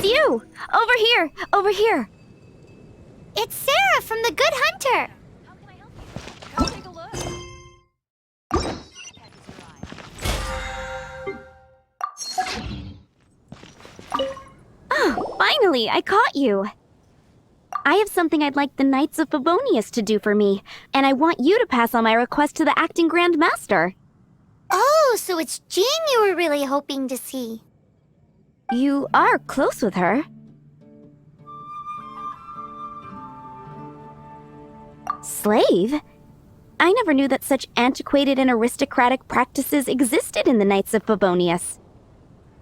you! Over here! Over here! It's Sarah from the Good Hunter! How can I help you? Come take a look. Oh, finally, I caught you! I have something I'd like the Knights of Favonius to do for me, and I want you to pass on my request to the acting Grand Master. Oh, so it's Jean you were really hoping to see. You are close with her. Slave? I never knew that such antiquated and aristocratic practices existed in the Knights of Favonius.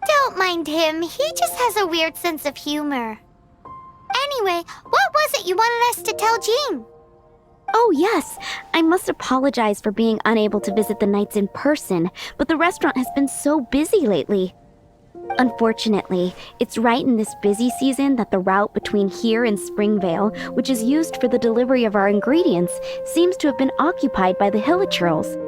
Don't mind him, he just has a weird sense of humor. Anyway, what was it you wanted us to tell Jean? Oh yes, I must apologize for being unable to visit the Knights in person, but the restaurant has been so busy lately. Unfortunately, it's right in this busy season that the route between here and Springvale, which is used for the delivery of our ingredients, seems to have been occupied by the Hilichurls.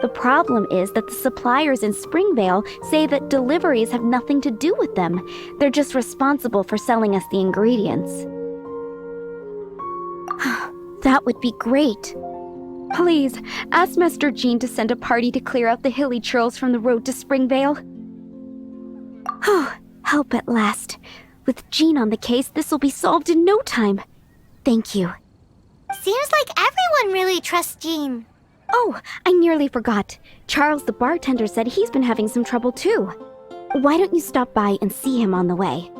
The problem is that the suppliers in Springvale say that deliveries have nothing to do with them. They're just responsible for selling us the ingredients. That would be great. Please, ask Master Jean to send a party to clear out the Hilichurls from the road to Springvale. Help at last. With Jean on the case, this will be solved in no time. Thank you. Seems like everyone really trusts Jean. Oh, I nearly forgot. Charles the bartender said he's been having some trouble too. Why don't you stop by and see him on the way?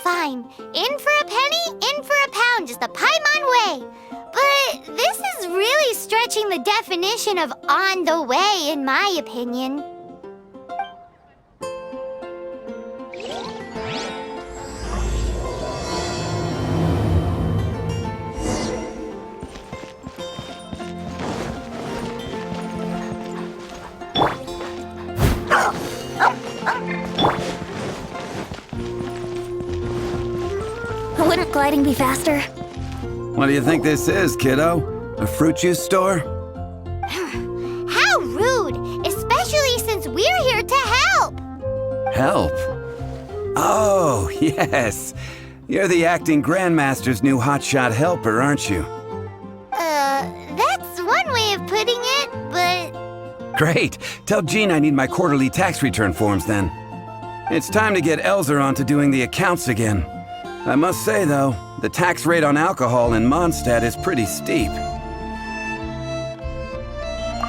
Fine. In for a penny, in for a pound, just a Paimon way. But this is really stretching the definition of on the way, in my opinion. Wouldn't gliding be faster? What do you think this is, kiddo? A fruit juice store? How rude! Especially since we're here to help! Help? Oh, yes. You're the acting Grandmaster's new hotshot helper, aren't you? That's one way of putting it, but... Great. Tell Jean I need my quarterly tax return forms then. It's time to get Elzer on to doing the accounts again. I must say, though, the tax rate on alcohol in Mondstadt is pretty steep.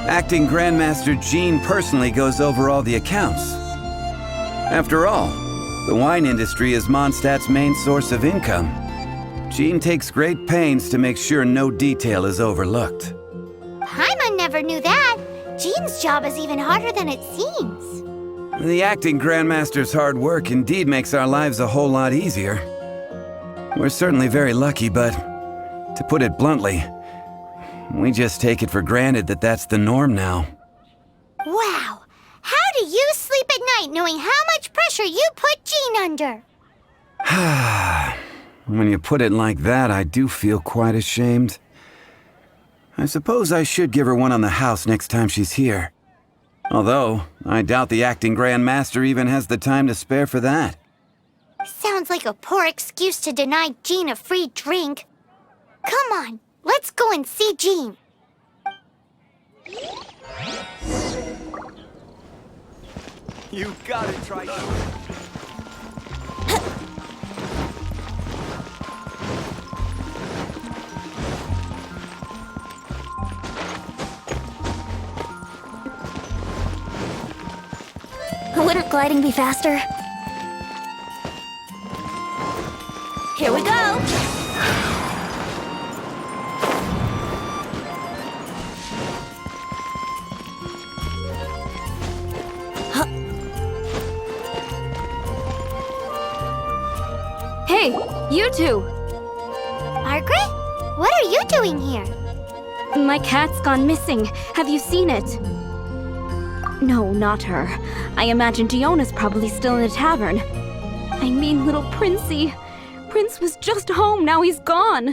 Acting Grandmaster Jean personally goes over all the accounts. After all, the wine industry is Mondstadt's main source of income. Jean takes great pains to make sure no detail is overlooked. Paimon never knew that. Jean's job is even harder than it seems. The acting Grandmaster's hard work indeed makes our lives a whole lot easier. We're certainly very lucky, but to put it bluntly, we just take it for granted that that's the norm now. Wow! How do you sleep at night knowing how much pressure you put Jean under? When you put it like that, I do feel quite ashamed. I suppose I should give her one on the house next time she's here. Although, I doubt the acting Grandmaster even has the time to spare for that. Sounds like a poor excuse to deny Jean a free drink. Come on, let's go and see Jean. You gotta try it. Wouldn't gliding be faster? Here we go! Hey, you two! Margaret? What are you doing here? My cat's gone missing. Have you seen it? No, not her. I imagine Diona's probably still in the tavern. I mean, little Princey. Prince was just home, now he's gone.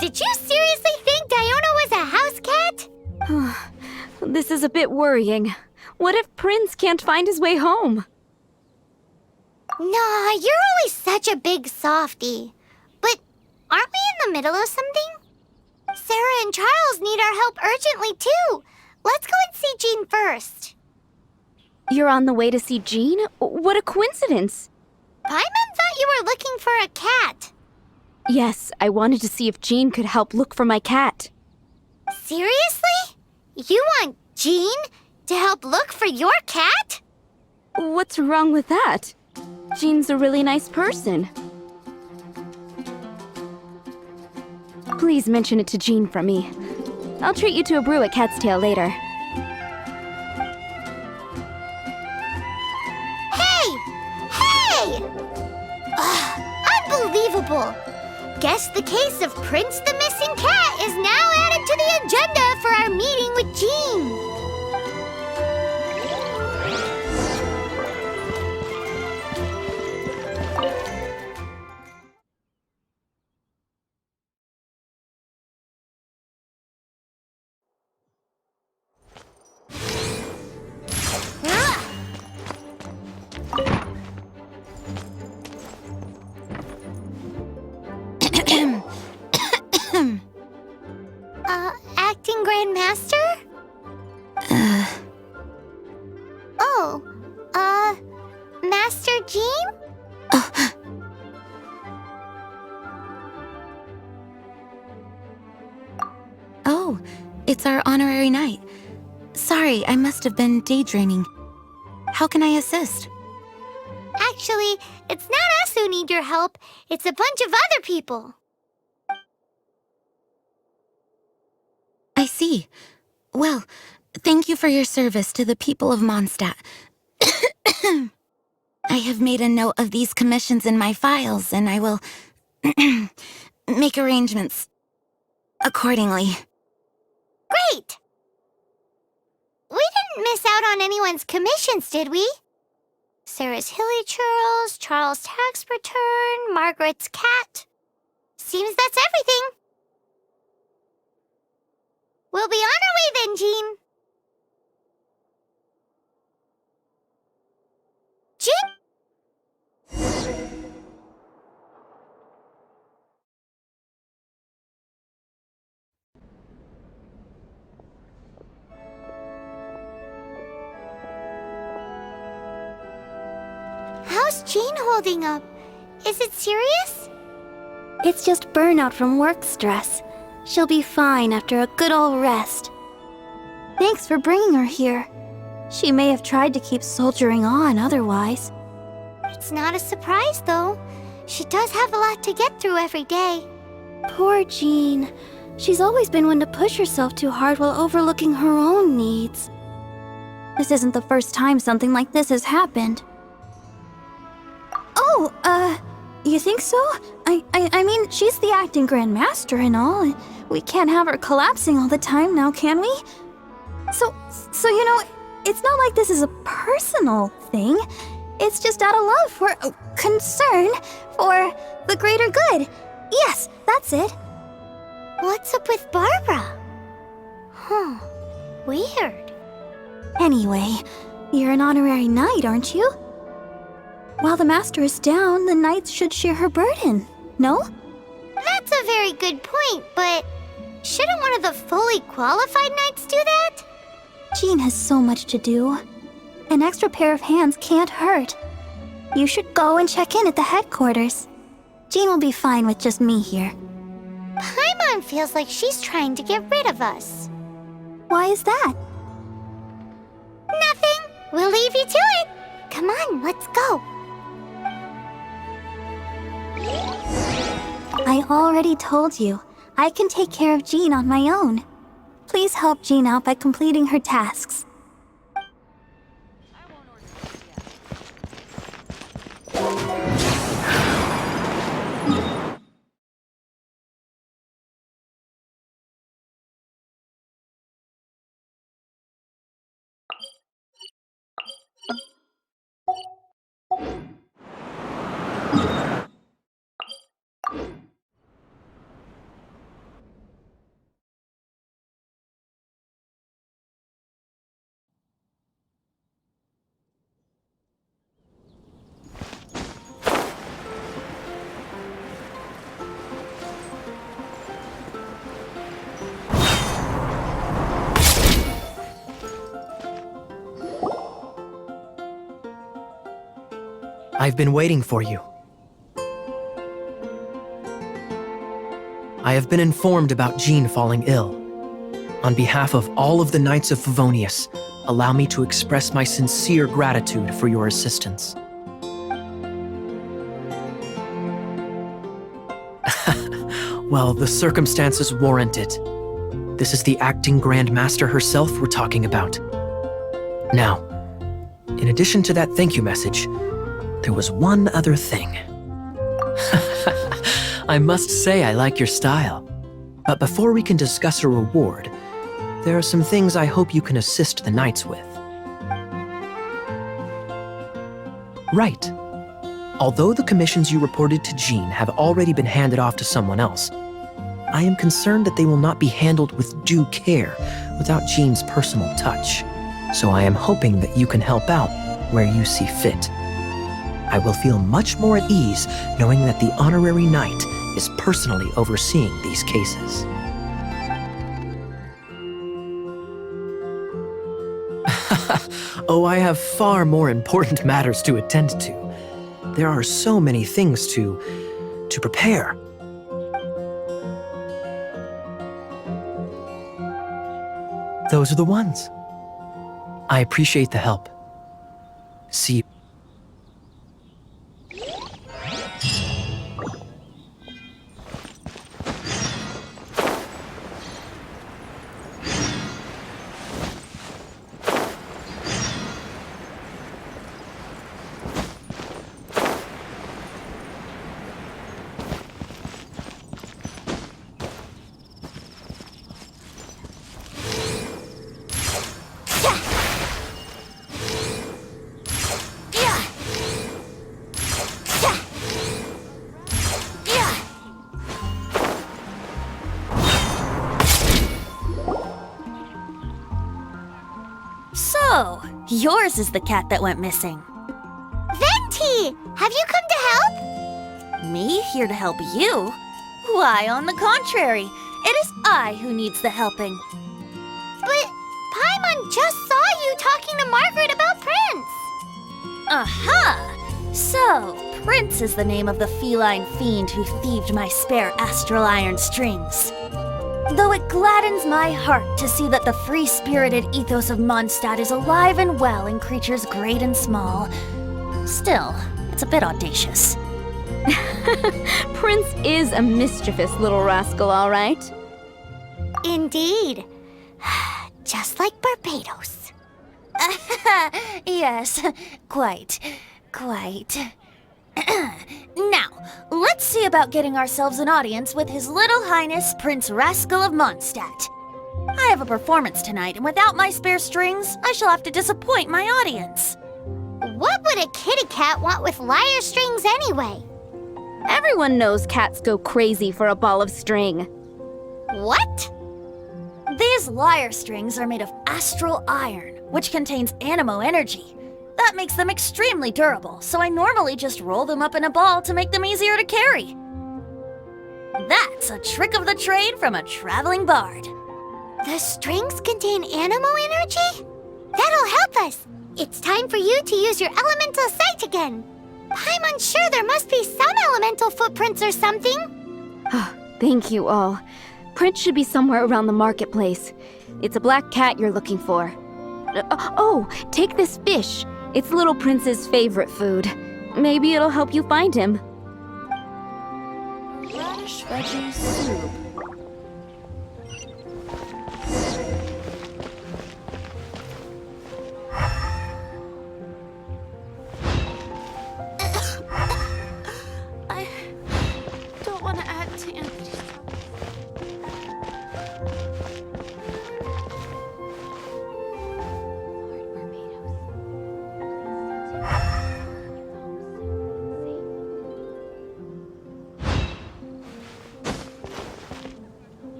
Did you seriously think Diona was a house cat? This is a bit worrying. What if Prince can't find his way home? Nah, you're always such a big softie. But aren't we in the middle of something? Sarah and Charles need our help urgently, too. Let's go and see Jean first. You're on the way to see Jean? What a coincidence! Paimon thought you were looking for a cat. Yes, I wanted to see if Jean could help look for my cat. Seriously? You want Jean to help look for your cat? What's wrong with that? Jean's a really nice person. Please mention it to Jean from me. I'll treat you to a brew at Cat's Tail later. Hey! Hey! Ugh, unbelievable! Guess the case of Prince the Missing Cat is now added to the agenda for our meeting with Jean. Acting Grand Master? Oh, Master Jean? Oh, it's our honorary knight. Sorry, I must have been daydreaming. How can I assist? Actually, it's not us who need your help. It's a bunch of other people. I see. Well, thank you for your service to the people of Mondstadt. I have made a note of these commissions in my files, and I will make arrangements accordingly. Great! We didn't miss out on anyone's commissions, did we? Sarah's Hilly Churls, Charles' tax return, Margaret's cat. Seems that's everything. We'll be on our way then, Jean. Jean? How's Jean holding up? Is it serious? It's just burnout from work stress. She'll be fine after a good old rest. Thanks for bringing her here. She may have tried to keep soldiering on otherwise. It's not a surprise, though. She does have a lot to get through every day. Poor Jean. She's always been one to push herself too hard while overlooking her own needs. This isn't the first time something like this has happened. Oh, you think so? I mean, she's the acting Grand Master and all, and we can't have her collapsing all the time now, can we? So, you know, it's not like this is a personal thing. It's just out of love for, concern for the greater good. Yes, that's it. What's up with Barbara? Huh. Weird. Anyway, you're an honorary knight, aren't you? While the master is down, the knights should share her burden, no? That's a very good point, but shouldn't one of the fully qualified knights do that? Jean has so much to do. An extra pair of hands can't hurt. You should go and check in at the headquarters. Jean will be fine with just me here. Paimon feels like she's trying to get rid of us. Why is that? Nothing. We'll leave you to it. Come on, let's go. I already told you. I can take care of Jean on my own. Please help Jean out by completing her tasks. I've been waiting for you. I have been informed about Jean falling ill. On behalf of all of the Knights of Favonius, allow me to express my sincere gratitude for your assistance. Well, the circumstances warrant it. This is the acting Grand Master herself we're talking about. Now, in addition to that thank you message, there was one other thing. I must say I like your style. But before we can discuss a reward, there are some things I hope you can assist the Knights with. Right. Although the commissions you reported to Jean have already been handed off to someone else, I am concerned that they will not be handled with due care without Jean's personal touch. So I am hoping that you can help out where you see fit. I will feel much more at ease knowing that the honorary knight is personally overseeing these cases. Oh, I have far more important matters to attend to. There are so many things to prepare. Those are the ones. I appreciate the help. See you. So, yours is the cat that went missing. Venti! Have you come to help? Me here to help you? Why, on the contrary, it is I who needs the helping. But Paimon just saw you talking to Margaret about Prince. Aha! So, Prince is the name of the feline fiend who thieved my spare astral iron strings. Though it gladdens my heart to see that the free-spirited ethos of Mondstadt is alive and well in creatures great and small, still, it's a bit audacious. Prince is a mischievous little rascal, all right. Indeed. Just like Barbados. Yes, quite. Now, let's see about getting ourselves an audience with His Little Highness Prince Rascal of Mondstadt. I have a performance tonight, and without my spare strings, I shall have to disappoint my audience. What would a kitty cat want with lyre strings anyway? Everyone knows cats go crazy for a ball of string. What? These lyre strings are made of astral iron, which contains animo energy. That makes them extremely durable, so I normally just roll them up in a ball to make them easier to carry. That's a trick of the trade from a traveling bard. The strings contain animo energy? That'll help us. It's time for you to use your elemental sight again. I'm unsure there must be some elemental footprints or something. Thank you all. Prince should be somewhere around the marketplace. It's a black cat you're looking for. Oh, take this fish. It's Little Prince's favorite food. Maybe it'll help you find him. Radish veggie soup. I don't want to add to Anthony's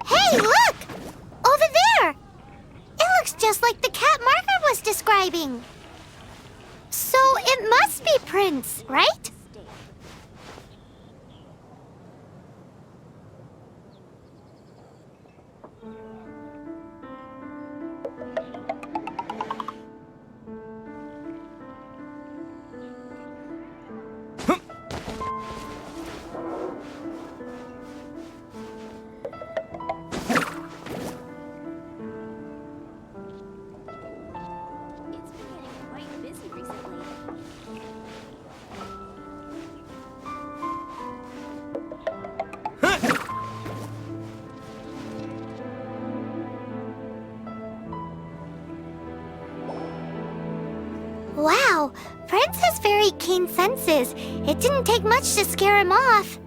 Hey, look! Over there! It looks just like the cat Margaret was describing. So it must be Prince, right? Prince has very keen senses. It didn't take much to scare him off.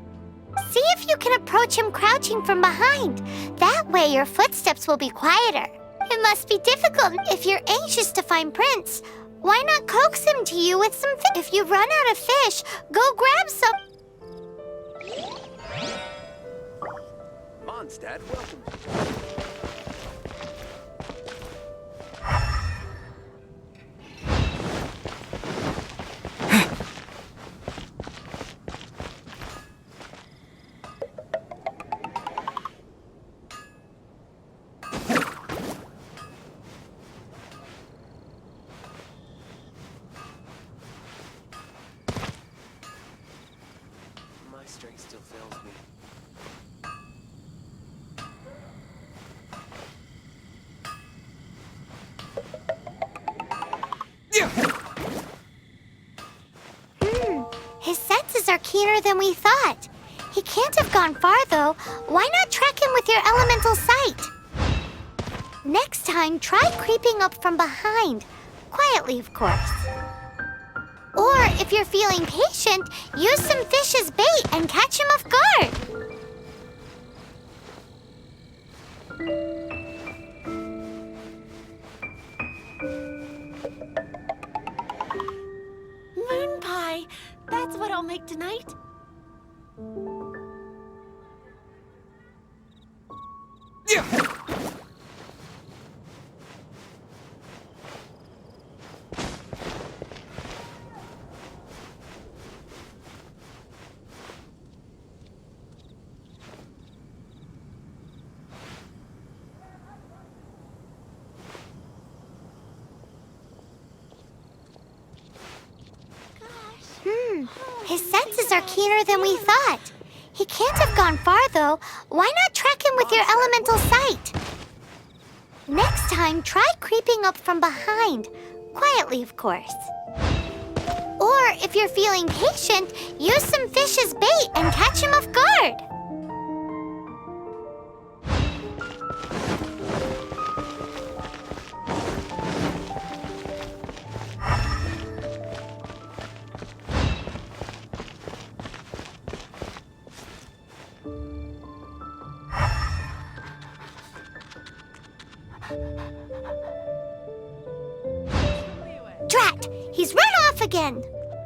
See if you can approach him crouching from behind. That way your footsteps will be quieter. It must be difficult if you're anxious to find Prince. Why not coax him to you with some fish? If you run out of fish, go grab some. Mondstadt, welcome. My strength still fails me. His senses are keener than we thought. He can't have gone far, though. Why not track him with your elemental sight? Next time, try creeping up from behind. Quietly, of course. Or, if you're feeling patient, use some fish as bait and catch him off guard. Moon pie. That's what I'll make tonight. His senses are keener than we thought. He can't have gone far, though. Why not track him with your elemental sight? Next time, try creeping up from behind. Quietly, of course. Or, if you're feeling patient, use some fish as bait and catch him off guard. Drat! He's run off again!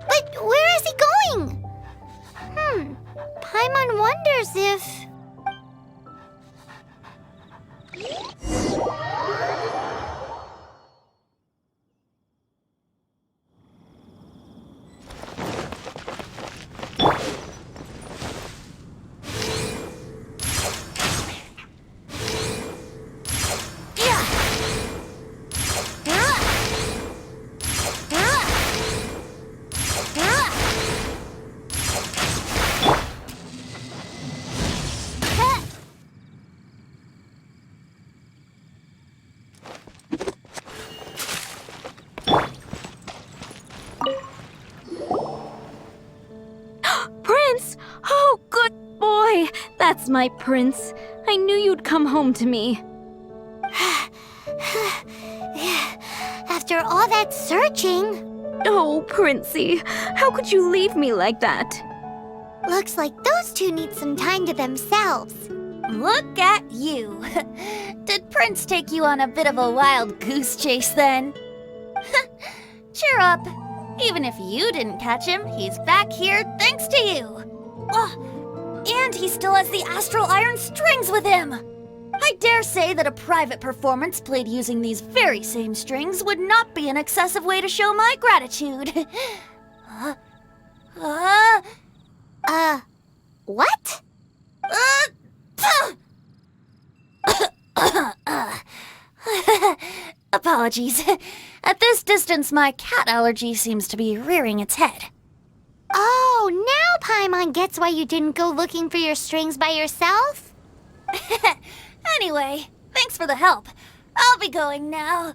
But where is he going? Paimon wonders if... Prince! Oh, good boy! That's my prince. I knew you'd come home to me. After all that searching... Oh, Princey, how could you leave me like that? Looks like those two need some time to themselves. Look at you. Did Prince take you on a bit of a wild goose chase then? Cheer up. Even if you didn't catch him, he's back here thanks to you. Oh, and he still has the astral iron strings with him. I dare say that a private performance played using these very same strings would not be an excessive way to show my gratitude. What? Apologies. At this distance, my cat allergy seems to be rearing its head. Oh, now Paimon gets why you didn't go looking for your strings by yourself? Anyway, thanks for the help. I'll be going now.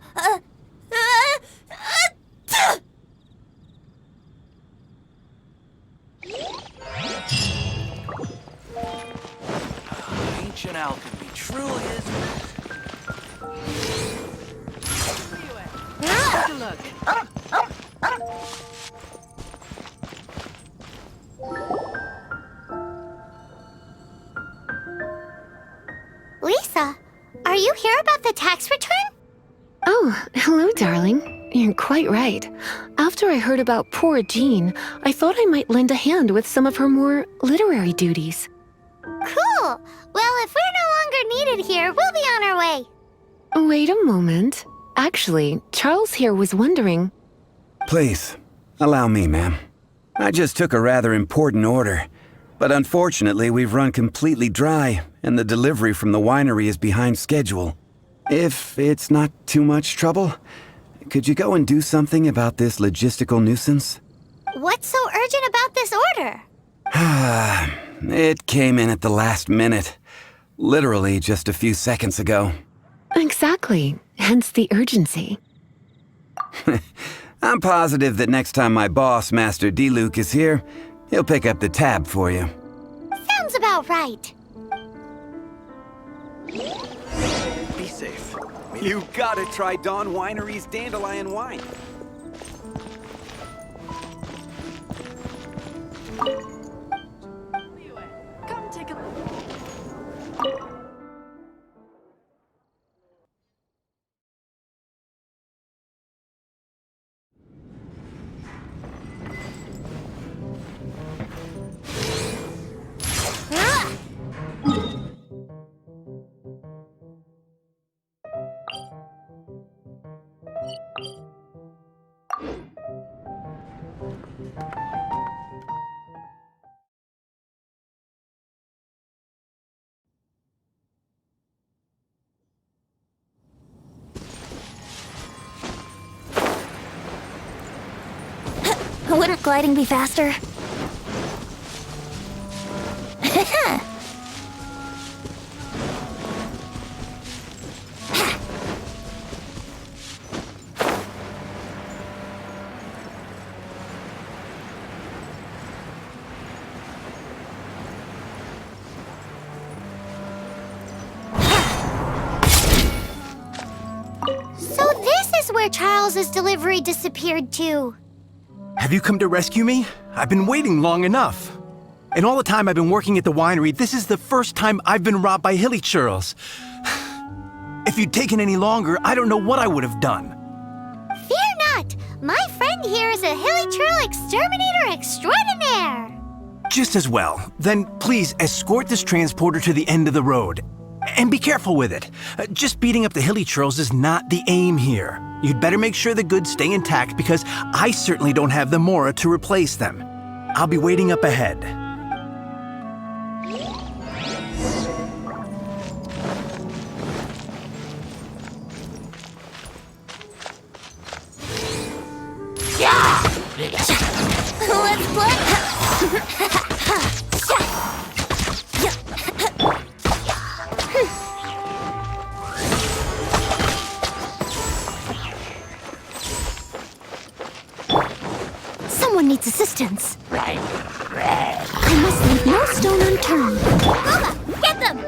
Ancient alchemy truly is. Take a look. Elsa. Are you here about the tax return? Oh, hello, darling. You're quite right. After I heard about poor Jean, I thought I might lend a hand with some of her more literary duties. Cool. Well, if we're no longer needed here, we'll be on our way. Wait a moment. Actually, Charles here was wondering... Please, allow me, ma'am. I just took a rather important order. But unfortunately, we've run completely dry, and the delivery from the winery is behind schedule. If it's not too much trouble, could you go and do something about this logistical nuisance? What's so urgent about this order? It came in at the last minute. Literally just a few seconds ago. Exactly. Hence the urgency. I'm positive that next time my boss, Master D-Luke, is here, he'll pick up the tab for you. Sounds about right. Be safe. You gotta try Dawn Winery's Dandelion Wine. Come take a look. Wouldn't gliding be faster? So this is where Charles's delivery disappeared to. Have you come to rescue me? I've been waiting long enough. In all the time I've been working at the winery, this is the first time I've been robbed by hilly churls. If you'd taken any longer, I don't know what I would have done. Fear not! My friend here is a hilly churl exterminator extraordinaire! Just as well. Then please escort this transporter to the end of the road. And be careful with it. Just beating up the hilly churls is not the aim here. You'd better make sure the goods stay intact because I certainly don't have the Mora to replace them. I'll be waiting up ahead. Let's play! Someone needs assistance. I must leave no stone unturned. Booba, get them!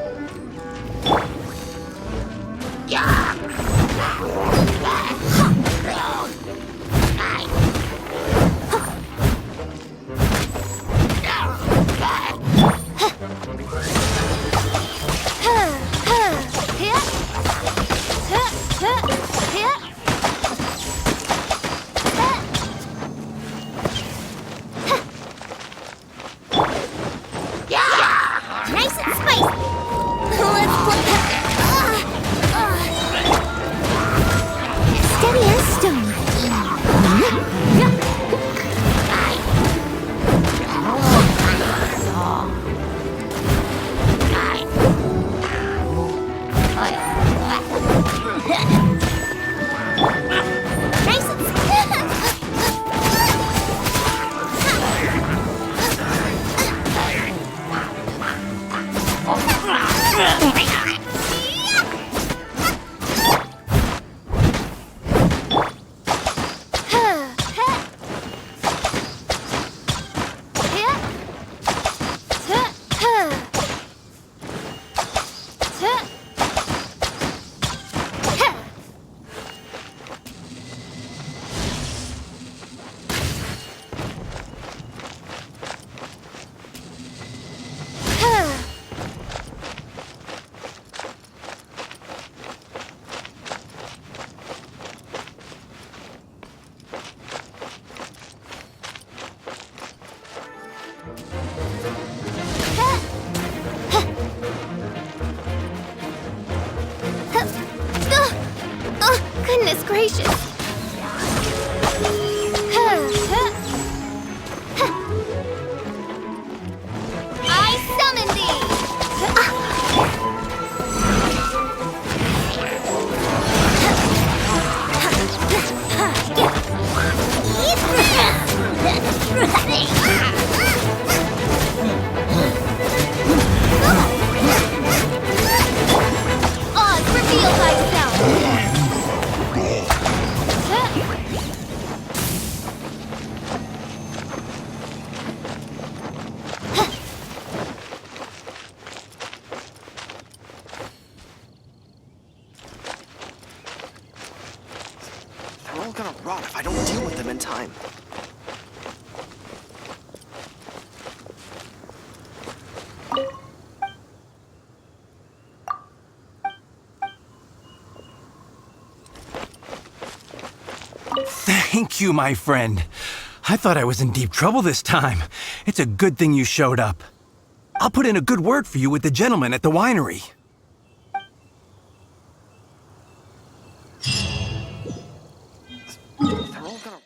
Nice and spicy! Let's play! Steady as stone. Nice and Oh, goodness gracious. I summon Oz, reveal thyself! They're all gonna rot if I don't deal with them in time. Thank you, my friend. I thought I was in deep trouble this time. It's a good thing you showed up. I'll put in a good word for you with the gentleman at the winery. They're all gonna...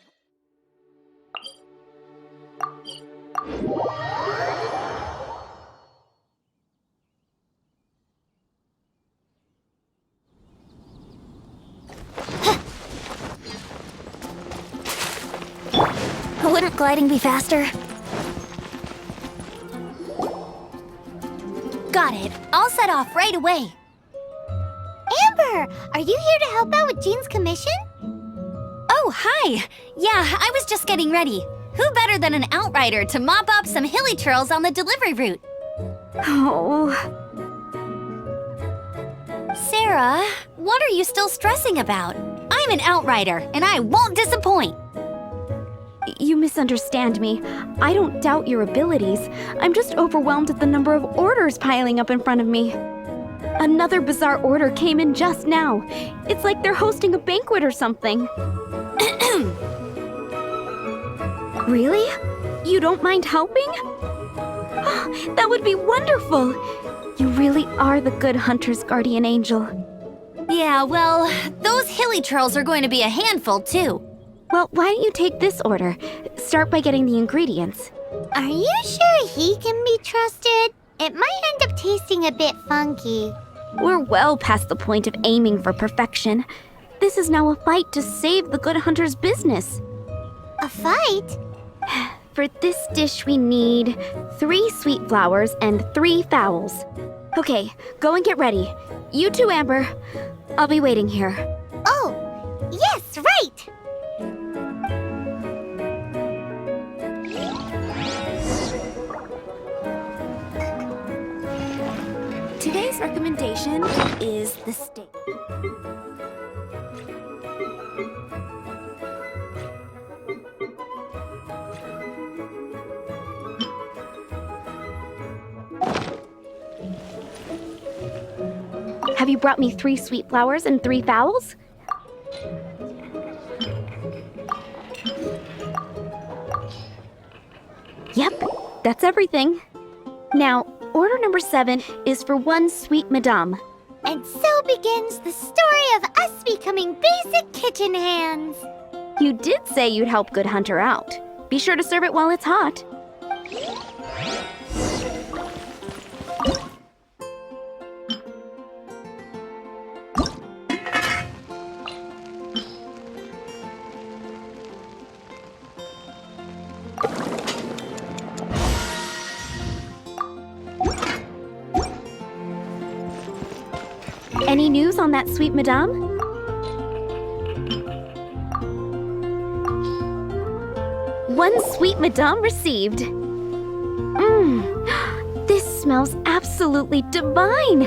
Wouldn't gliding be faster? Got it. I'll set off right away. Amber, are you here to help out with Jean's commission? Oh, hi! Yeah, I was just getting ready. Who better than an outrider to mop up some hilly churls on the delivery route? Oh, Sarah, what are you still stressing about? I'm an outrider, and I won't disappoint. you misunderstand me. I don't doubt your abilities. I'm just overwhelmed at the number of orders piling up in front of me. Another bizarre order came in just now. It's like they're hosting a banquet or something. Really? You don't mind helping? That would be wonderful. You really are the good hunter's guardian angel. Yeah, well, those hilly churls are going to be a handful, too. Well, why don't you take this order? Start by getting the ingredients. Are you sure he can be trusted? It might end up tasting a bit funky. We're well past the point of aiming for perfection. This is now a fight to save the good hunter's business. A fight? For this dish, we need 3 sweet flowers and 3 fowls. Okay, go and get ready. You too, Amber. I'll be waiting here. Oh, yes, right! Today's recommendation is the steak. Have you brought me 3 sweet flowers and 3 fowls? Yep, that's everything. Now, order number 7 is for 1 sweet madame. And so begins the story of us becoming basic kitchen hands. You did say you'd help Good Hunter out. Be sure to serve it while it's hot. Any news on that sweet madame? One sweet madame received. This smells absolutely divine.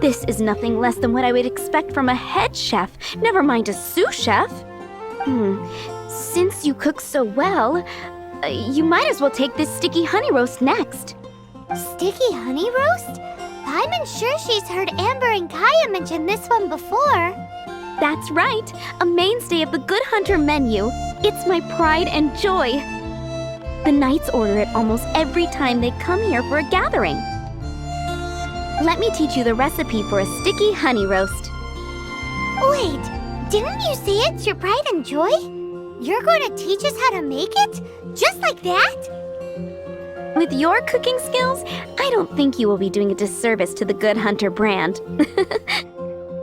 This is nothing less than what I would expect from a head chef, never mind a sous chef. Since you cook so well, you might as well take this sticky honey roast next. Sticky honey roast? I'm sure she's heard Amber and Kaya mention this one before. That's right, a mainstay of the Good Hunter menu. It's my pride and joy. The knights order it almost every time they come here for a gathering. Let me teach you the recipe for a sticky honey roast. Wait, didn't you say it's your pride and joy? You're going to teach us how to make it? Just like that? With your cooking skills, I don't think you will be doing a disservice to the Good Hunter brand.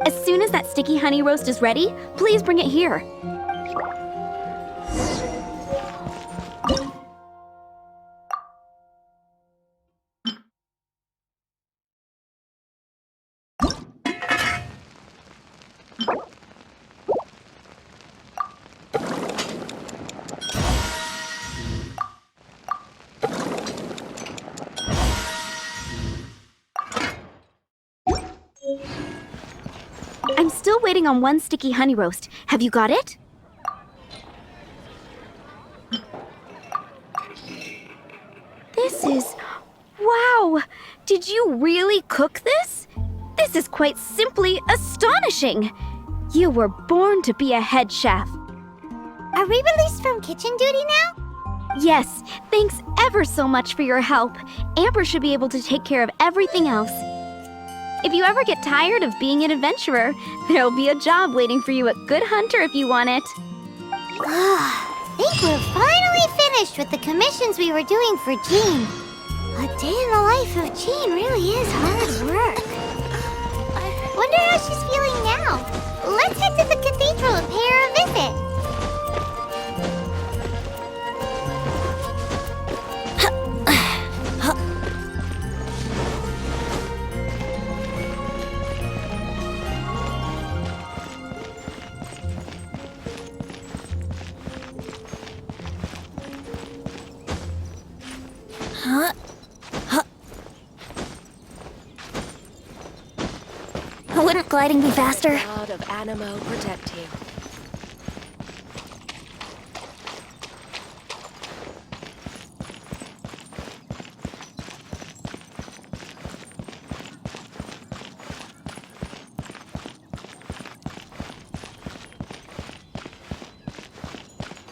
As soon as that sticky honey roast is ready, please bring it here. I'm still waiting on one sticky honey roast. Have you got it? This is... Wow! Did you really cook this? This is quite simply astonishing! You were born to be a head chef. Are we released from kitchen duty now? Yes, thanks ever so much for your help. Amber should be able to take care of everything else. If you ever get tired of being an adventurer, there'll be a job waiting for you at Good Hunter if you want it. Think we're finally finished with the commissions we were doing for Jean. A day in the life of Jean really is hard work. Wonder how she's feeling now. Let's head to the cathedral and pay her a visit. Wouldn't gliding be faster? God of Animo protect you.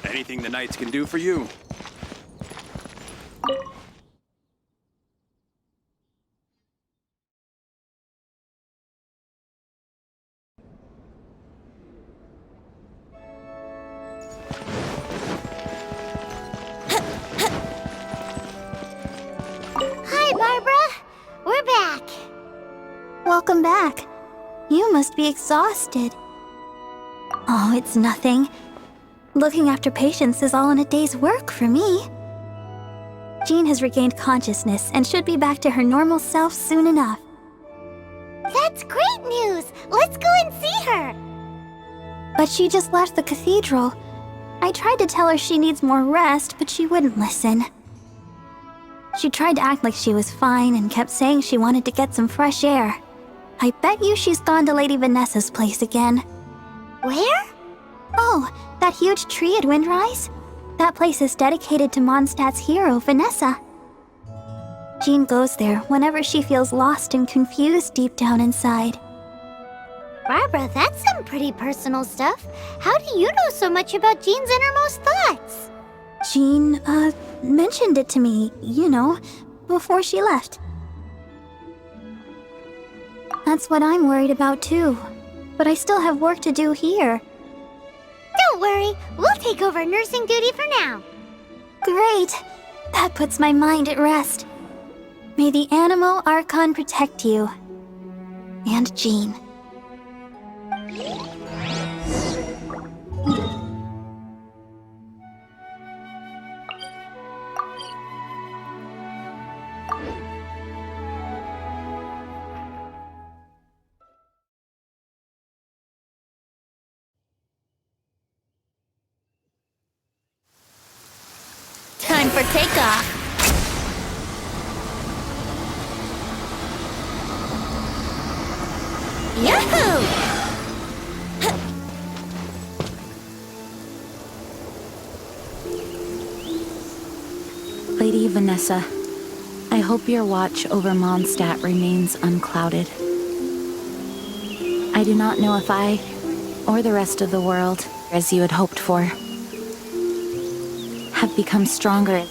Anything the knights can do for you. Hi, Barbara. We're back. Welcome back. You must be exhausted. Oh, it's nothing. Looking after patients is all in a day's work for me. Jean has regained consciousness and should be back to her normal self soon enough. That's great news. Let's go and see her. But she just left the cathedral. I tried to tell her she needs more rest, but she wouldn't listen. She tried to act like she was fine and kept saying she wanted to get some fresh air. I bet you she's gone to Lady Vanessa's place again. Where? Oh, that huge tree at Windrise? That place is dedicated to Mondstadt's hero, Vanessa. Jean goes there whenever she feels lost and confused deep down inside. Barbara, that's some pretty personal stuff. How do you know so much about Jean's innermost thoughts? Jean, mentioned it to me, before she left. That's what I'm worried about too. But I still have work to do here. Don't worry, we'll take over nursing duty for now. Great! That puts my mind at rest. May the Animo Archon protect you. And Jean. Time for takeoff. Yahoo! Lady Vanessa, I hope your watch over Mondstadt remains unclouded. I do not know if I, or the rest of the world, as you had hoped for, have become stronger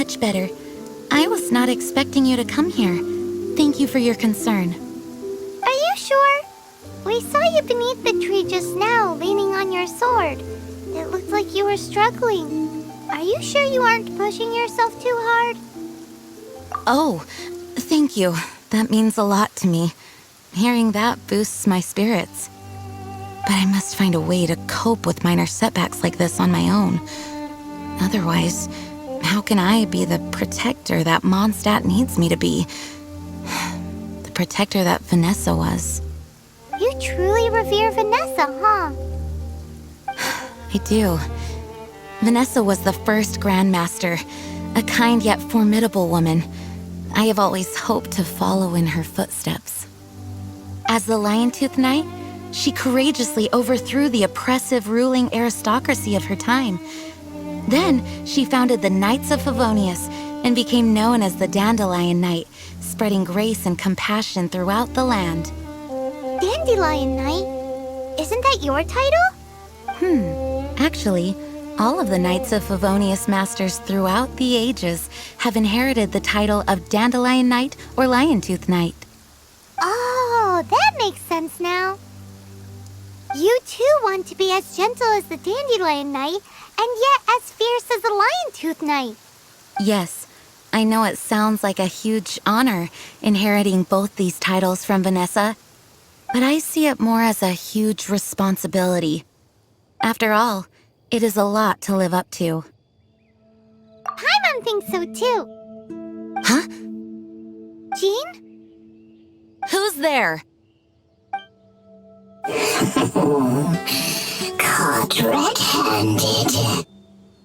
much better. I was not expecting you to come here. Thank you for your concern. Are you sure? We saw you beneath the tree just now, leaning on your sword. It looked like you were struggling. Are you sure you aren't pushing yourself too hard? Oh, thank you. That means a lot to me. Hearing that boosts my spirits. But I must find a way to cope with minor setbacks like this on my own. Otherwise, how can I be the protector that Mondstadt needs me to be? The protector that Vanessa was. You truly revere Vanessa, huh? I do. Vanessa was the first Grandmaster, a kind yet formidable woman. I have always hoped to follow in her footsteps. As the Lion-Tooth Knight, she courageously overthrew the oppressive ruling aristocracy of her time. Then, she founded the Knights of Favonius and became known as the Dandelion Knight, spreading grace and compassion throughout the land. Dandelion Knight? Isn't that your title? Actually, all of the Knights of Favonius Masters throughout the ages have inherited the title of Dandelion Knight or Lion-Tooth Knight. Oh, that makes sense now. You too want to be as gentle as the Dandelion Knight, and yet as fierce as the Lion-Tooth Knight. Yes, I know it sounds like a huge honor inheriting both these titles from Vanessa, but I see it more as a huge responsibility. After all, it is a lot to live up to. Paimon thinks so too. Huh? Jean? Who's there? Caught red-handed.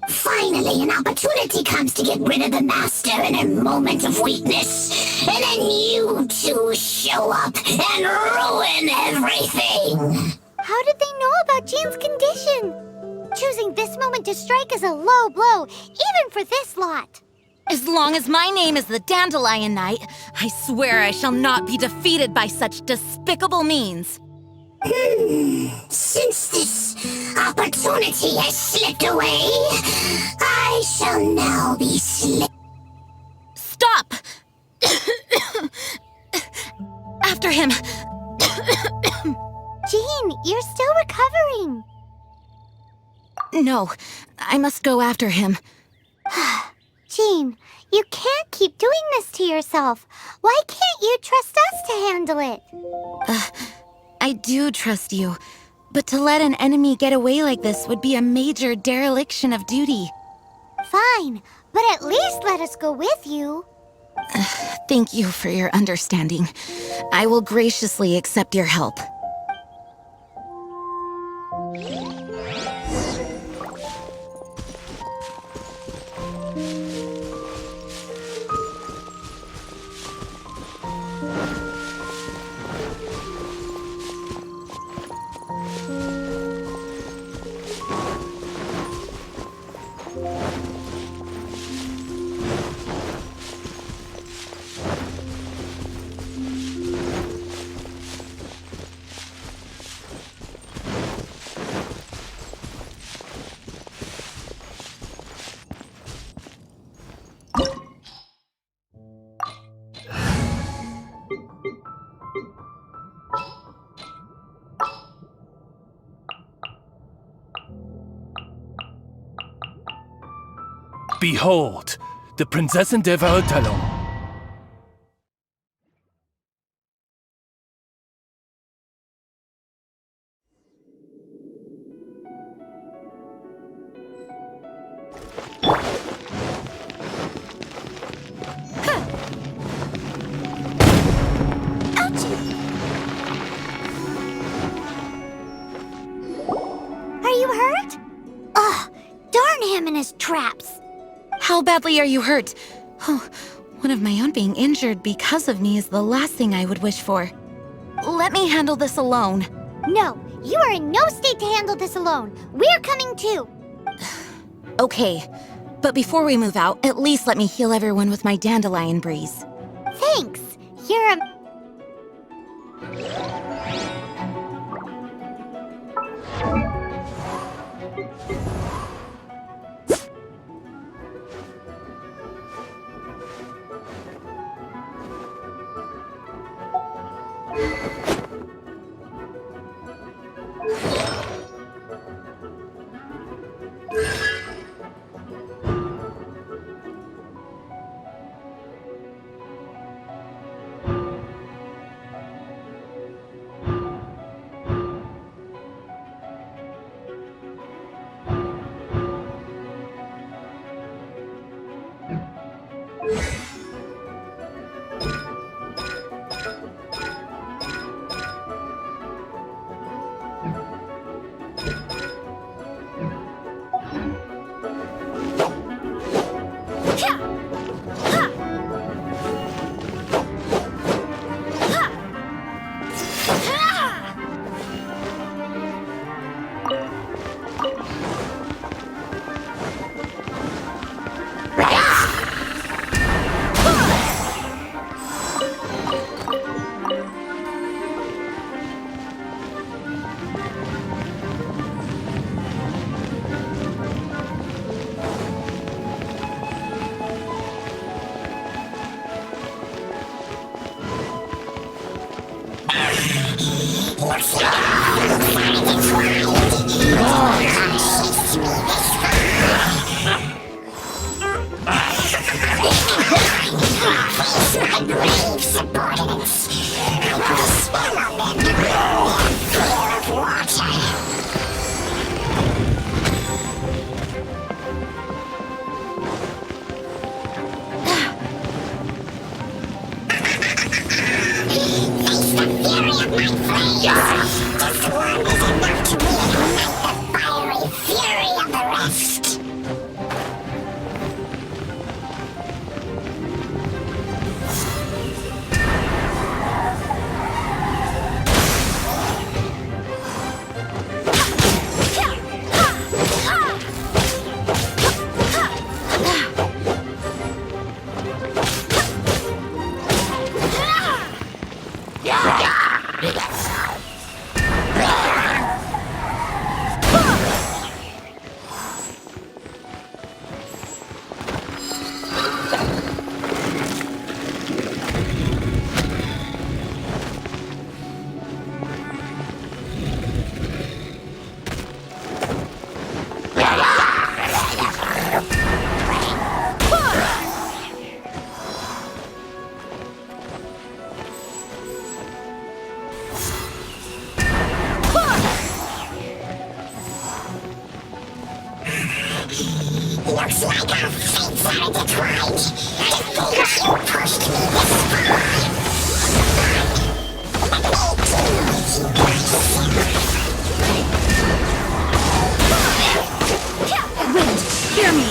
Finally, an opportunity comes to get rid of the Master in a moment of weakness, and then you two show up and ruin everything. How did they know about Jean's condition? Choosing this moment to strike is a low blow, even for this lot. As long as my name is the Dandelion Knight, I swear I shall not be defeated by such despicable means. Since this opportunity has slipped away, I shall now be Stop! After him! Jean, you're still recovering. No, I must go after him. Jean, you can't keep doing this to yourself. Why can't you trust us to handle it? I do trust you, but to let an enemy get away like this would be a major dereliction of duty. Fine, but at least let us go with you. Thank you for your understanding. I will graciously accept your help. Behold, the Prinzessin der Verurteilung. Are you hurt? Ugh, darn him and his traps. How badly are you hurt? Oh, one of my own being injured because of me is the last thing I would wish for. Let me handle this alone. No, you are in no state to handle this alone. We're coming too. Okay, but before we move out, at least let me heal everyone with my dandelion breeze. Thanks. You're a... Looks like our fates are intertwined. The things you pushed me this far. Wait, hear me.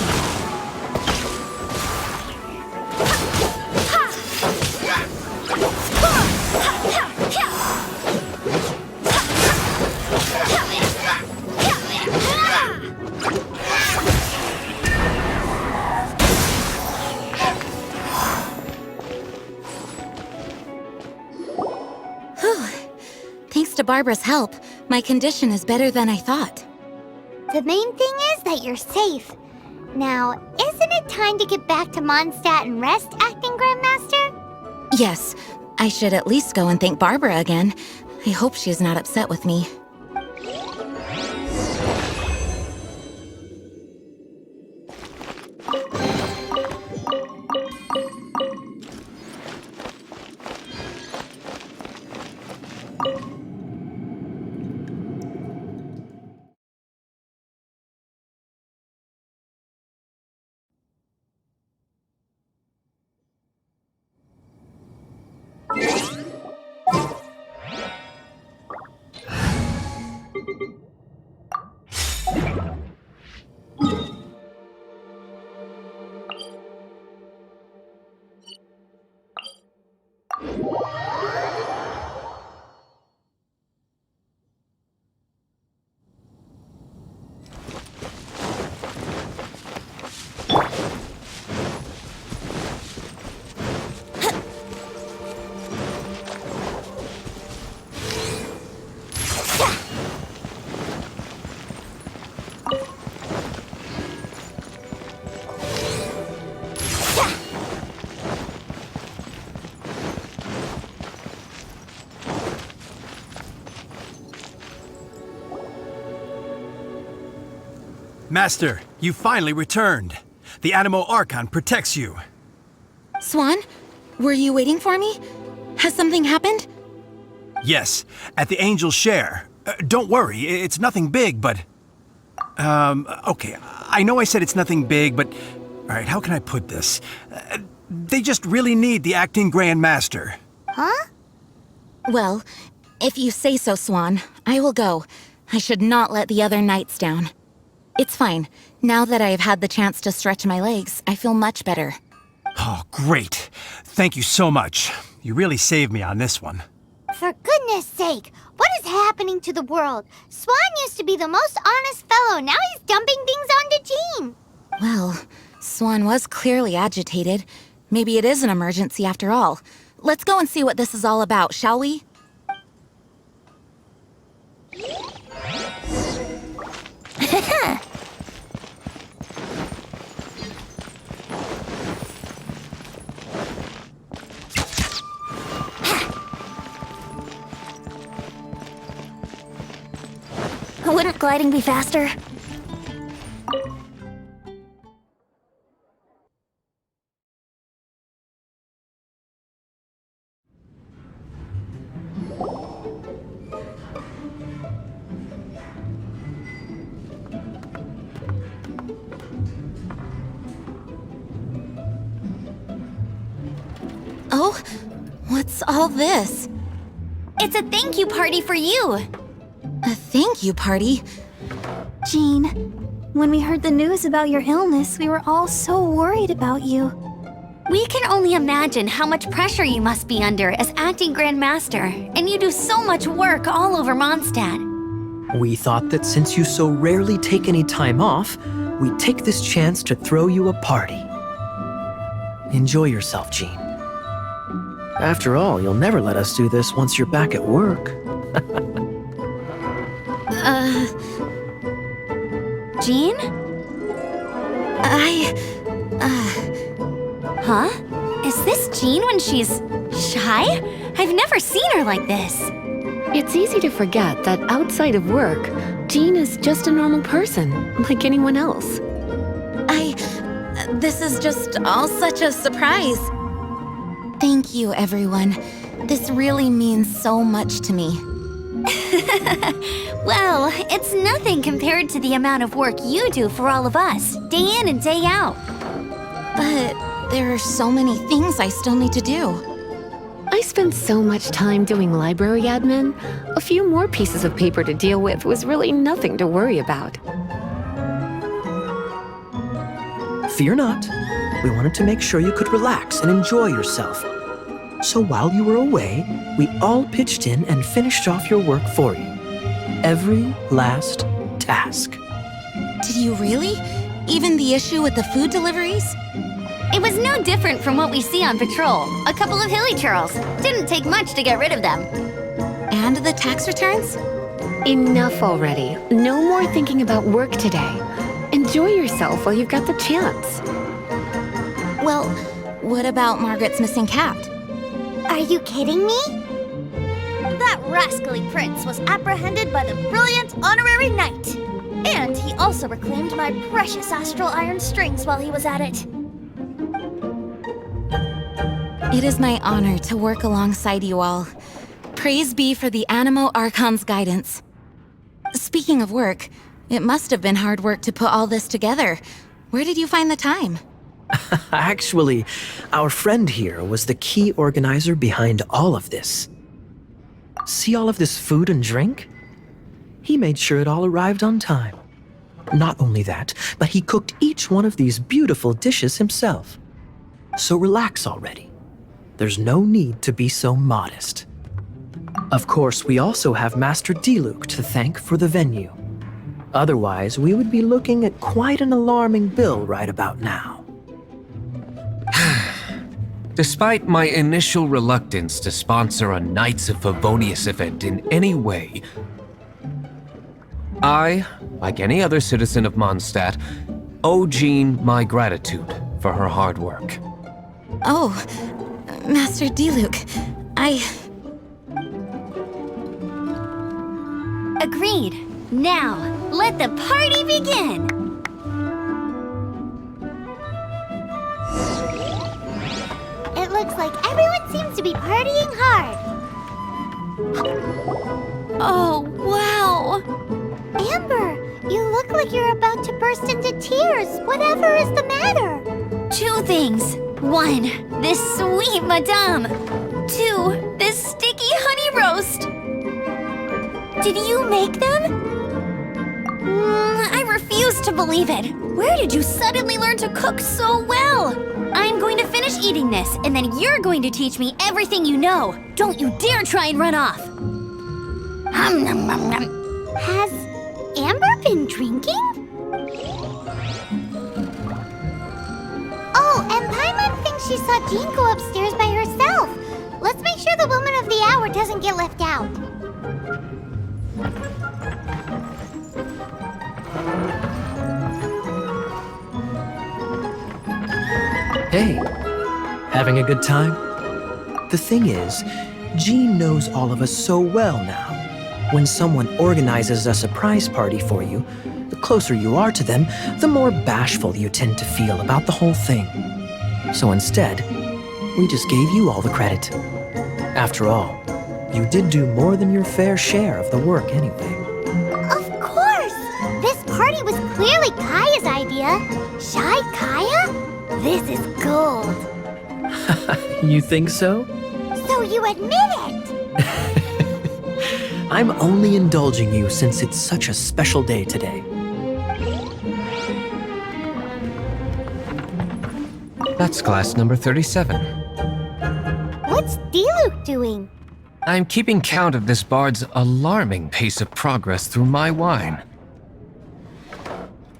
Thanks to Barbara's help, my condition is better than I thought. The main thing is that you're safe. Now, isn't it time to get back to Mondstadt and rest, Acting Grandmaster? Yes, I should at least go and thank Barbara again. I hope she's not upset with me. Master, you finally returned. The Animo Archon protects you. Swan, were you waiting for me? Has something happened? Yes, at the Angel's Share. Don't worry, it's nothing big, but... okay, I know I said it's nothing big, but... Alright, how can I put this? They just really need the Acting Grand Master. Huh? Well, if you say so, Swan, I will go. I should not let the other knights down. It's fine. Now that I have had the chance to stretch my legs, I feel much better. Oh, great. Thank you so much. You really saved me on this one. For goodness sake, what is happening to the world? Swan used to be the most honest fellow. Now he's dumping things onto Jean. Well, Swan was clearly agitated. Maybe it is an emergency after all. Let's go and see what this is all about, shall we? gliding be faster? Oh, what's all this? It's a thank you party for you. A thank you party? Jean, when we heard the news about your illness, we were all so worried about you. We can only imagine how much pressure you must be under as acting Grand Master, and you do so much work all over Mondstadt. We thought that since you so rarely take any time off, we'd take this chance to throw you a party. Enjoy yourself, Jean. After all, you'll never let us do this once you're back at work. Jean? Huh? Is this Jean when she's shy? I've never seen her like this. It's easy to forget that outside of work, Jean is just a normal person, like anyone else. This is just all such a surprise. Thank you, everyone. This really means so much to me. Well, it's nothing compared to the amount of work you do for all of us, day in and day out. But there are so many things I still need to do. I spent so much time doing library admin. A few more pieces of paper to deal with was really nothing to worry about. Fear not. We wanted to make sure you could relax and enjoy yourself. So while you were away, we all pitched in and finished off your work for you. Every last task. Did you really? Even the issue with the food deliveries? It was no different from what we see on patrol. A couple of hilly churls. Didn't take much to get rid of them. And the tax returns? Enough already. No more thinking about work today. Enjoy yourself while you've got the chance. Well, what about Margaret's missing cat? Are you kidding me? That rascally prince was apprehended by the brilliant honorary knight. And he also reclaimed my precious astral iron strings while he was at it. It is my honor to work alongside you all. Praise be for the Animo Archon's guidance. Speaking of work, it must have been hard work to put all this together. Where did you find the time? Actually, our friend here was the key organizer behind all of this. See all of this food and drink? He made sure it all arrived on time. Not only that, but he cooked each one of these beautiful dishes himself. So relax already. There's no need to be so modest. Of course, we also have Master Diluc to thank for the venue. Otherwise, we would be looking at quite an alarming bill right about now. Despite my initial reluctance to sponsor a Knights of Favonius event in any way, I, like any other citizen of Mondstadt, owe Jean my gratitude for her hard work. Oh, Master Diluc, Agreed. Now, let the party begin! It looks like everyone seems to be partying hard. Oh, wow! Amber, you look like you're about to burst into tears. Whatever is the matter? 2 things. 1, this sweet madame. 2, this sticky honey roast. Did you make them? I refuse to believe it. Where did you suddenly learn to cook so well? I'm going to finish eating this, and then you're going to teach me everything you know. Don't you dare try and run off. Has Amber been drinking? Oh, and Paimon thinks she saw Jean go upstairs by herself. Let's make sure the woman of the hour doesn't get left out. Hey, having a good time? The thing is, Jean knows all of us so well now. When someone organizes a surprise party for you, the closer you are to them, the more bashful you tend to feel about the whole thing. So instead, we just gave you all the credit. After all, you did do more than your fair share of the work anyway. Of course! This party was clearly Kaya's idea. Shy Kaya? This is gold. You think so? So you admit it! I'm only indulging you since it's such a special day today. That's glass number 37. What's Diluc doing? I'm keeping count of this bard's alarming pace of progress through my wine.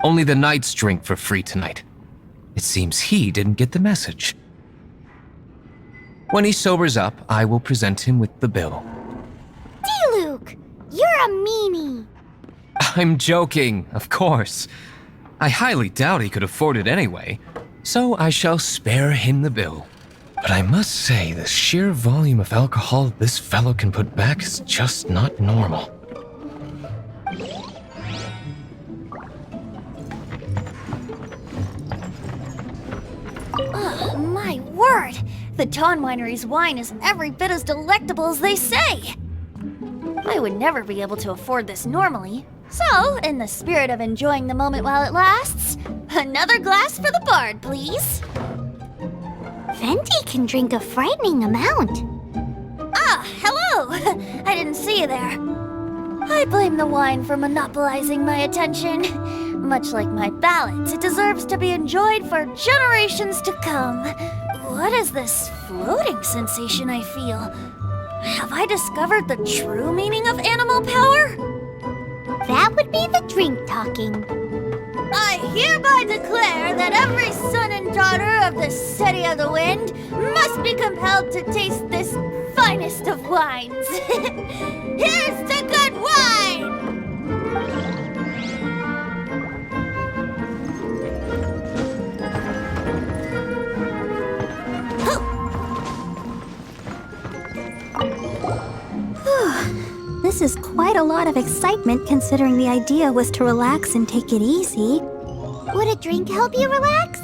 Only the knights drink for free tonight. It seems he didn't get the message. When he sobers up, I will present him with the bill. Diluc! You're a meanie! I'm joking, of course. I highly doubt he could afford it anyway, so I shall spare him the bill. But I must say, the sheer volume of alcohol this fellow can put back is just not normal. Ugh, my word! The Dawn Winery's wine is every bit as delectable as they say! I would never be able to afford this normally. So, in the spirit of enjoying the moment while it lasts, another glass for the bard, please. Venti can drink a frightening amount. Ah, hello! I didn't see you there. I blame the wine for monopolizing my attention. Much like my ballads, it deserves to be enjoyed for generations to come. What is this floating sensation I feel? Have I discovered the true meaning of animal power? That would be the drink talking. I hereby declare that every son and daughter of the City of the Wind must be compelled to taste this finest of wines. Here's to good wine! This is quite a lot of excitement considering the idea was to relax and take it easy. Would a drink help you relax?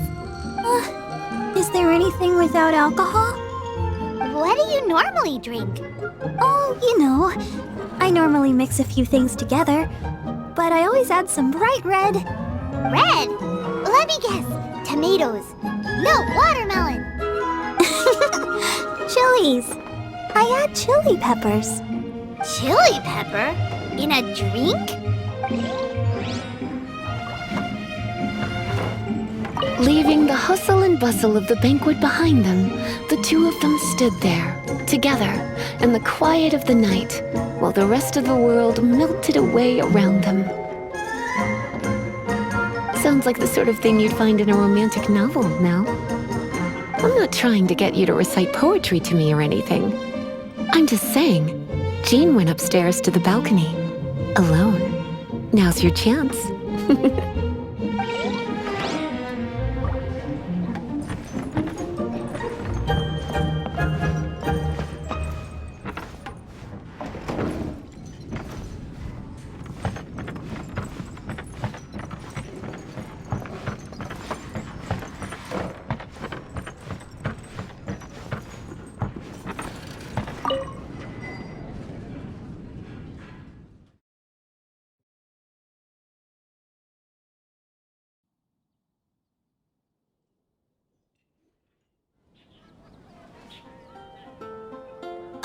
Is there anything without alcohol? What do you normally drink? Oh, you know, I normally mix a few things together, but I always add some bright red. Red? Let me guess. Tomatoes. No, watermelon. Chilies. I add chili peppers. Chili pepper? In a drink? Leaving the hustle and bustle of the banquet behind them, the two of them stood there, together, in the quiet of the night, while the rest of the world melted away around them. Sounds like the sort of thing you'd find in a romantic novel, no? I'm not trying to get you to recite poetry to me or anything. I'm just saying, Jean went upstairs to the balcony, alone. Now's your chance.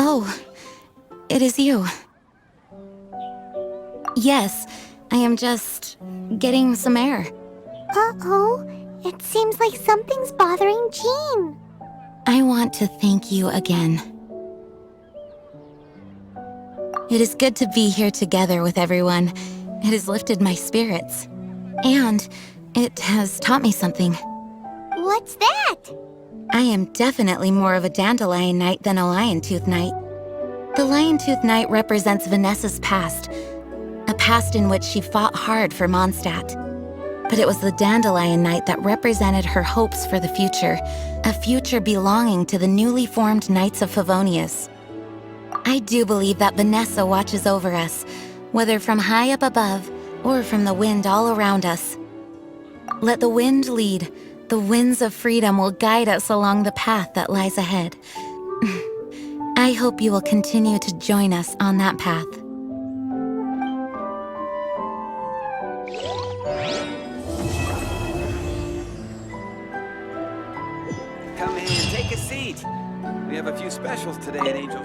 Oh, it is you. Yes, I am just getting some air. Uh-oh. It seems like something's bothering Jean. I want to thank you again. It is good to be here together with everyone. It has lifted my spirits. And it has taught me something. What's that? I am definitely more of a Dandelion Knight than a Lion-Tooth Knight. The Lion-Tooth Knight represents Vanessa's past, a past in which she fought hard for Mondstadt. But it was the Dandelion Knight that represented her hopes for the future, a future belonging to the newly formed Knights of Favonius. I do believe that Vanessa watches over us, whether from high up above or from the wind all around us. Let the wind lead. The winds of freedom will guide us along the path that lies ahead. I hope you will continue to join us on that path. Come in, take a seat. We have a few specials today at Angel